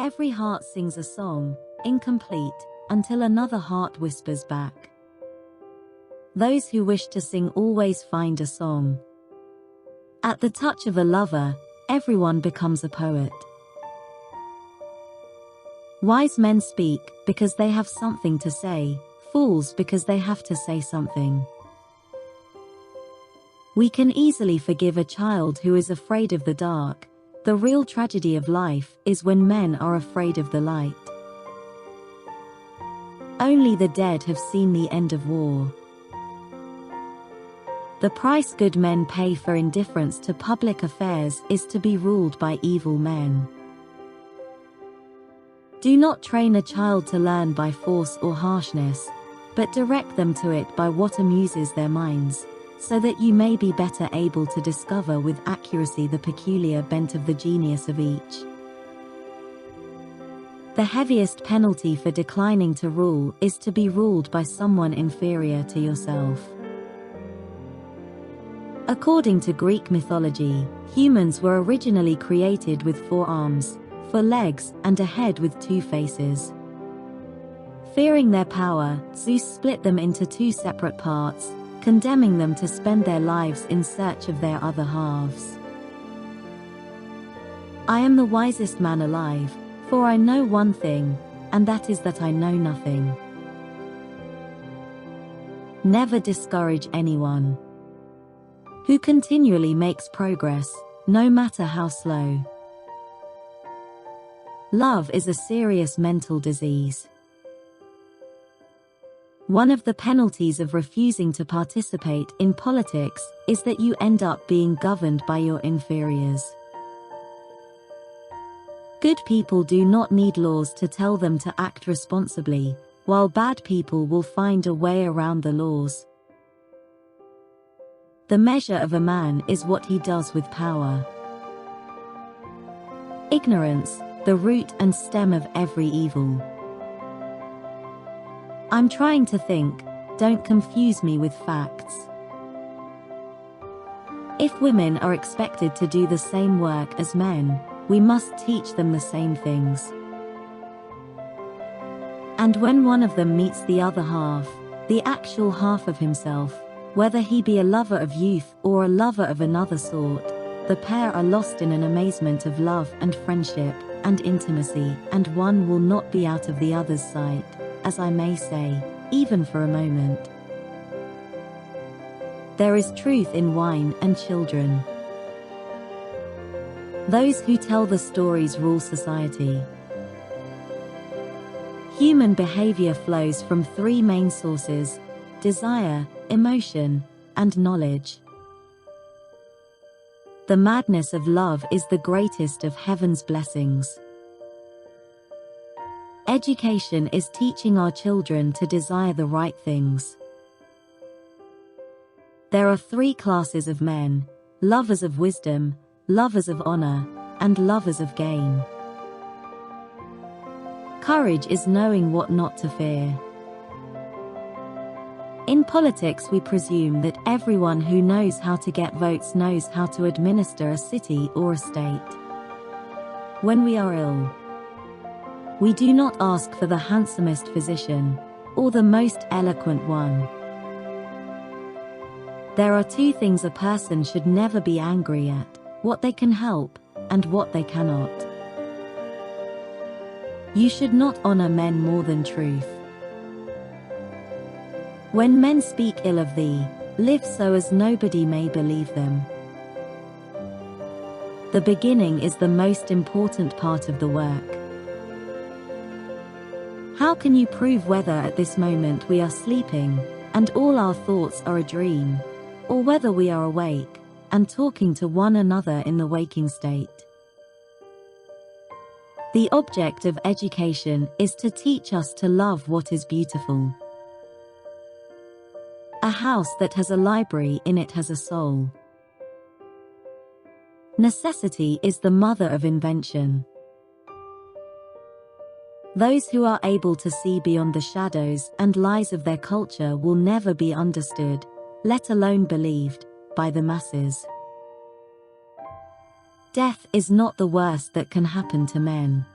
Every heart sings a song, incomplete, until another heart whispers back. Those who wish to sing always find a song. At the touch of a lover, everyone becomes a poet. Wise men speak because they have something to say, fools because they have to say something. We can easily forgive a child who is afraid of the dark. The real tragedy of life is when men are afraid of the light. Only the dead have seen the end of war. The price good men pay for indifference to public affairs is to be ruled by evil men. Do not train a child to learn by force or harshness, but direct them to it by what amuses their minds, so that you may be better able to discover with accuracy the peculiar bent of the genius of each. The heaviest penalty for declining to rule is to be ruled by someone inferior to yourself. According to Greek mythology, humans were originally created with 4 arms, 4 legs, and a head with 2 faces. Fearing their power, Zeus split them into 2 separate parts, condemning them to spend their lives in search of their other halves. I am the wisest man alive, for I know one thing, and that is that I know nothing. Never discourage anyone who continually makes progress, no matter how slow. Love is a serious mental disease. One of the penalties of refusing to participate in politics is that you end up being governed by your inferiors. Good people do not need laws to tell them to act responsibly, while bad people will find a way around the laws. The measure of a man is what he does with power. Ignorance, the root and stem of every evil. I'm trying to think, don't confuse me with facts. If women are expected to do the same work as men, we must teach them the same things. And when one of them meets the other half, the actual half of himself, whether he be a lover of youth or a lover of another sort, the pair are lost in an amazement of love and friendship and intimacy, and one will not be out of the other's sight, as I may say, even for a moment. There is truth in wine and children. Those who tell the stories rule society. Human behavior flows from 3 main sources: desire, emotion, and knowledge. The madness of love is the greatest of heaven's blessings. Education is teaching our children to desire the right things. There are 3 classes of men: lovers of wisdom, lovers of honor, and lovers of gain. Courage is knowing what not to fear. In politics, we presume that everyone who knows how to get votes knows how to administer a city or a state. When we are ill, we do not ask for the handsomest physician, or the most eloquent one. There are 2 things a person should never be angry at: what they can help, and what they cannot. You should not honor men more than truth. When men speak ill of thee, live so as nobody may believe them. The beginning is the most important part of the work. How can you prove whether at this moment we are sleeping, and all our thoughts are a dream, or whether we are awake, and talking to one another in the waking state? The object of education is to teach us to love what is beautiful. A house that has a library in it has a soul. Necessity is the mother of invention. Those who are able to see beyond the shadows and lies of their culture will never be understood, let alone believed, by the masses. Death is not the worst that can happen to men.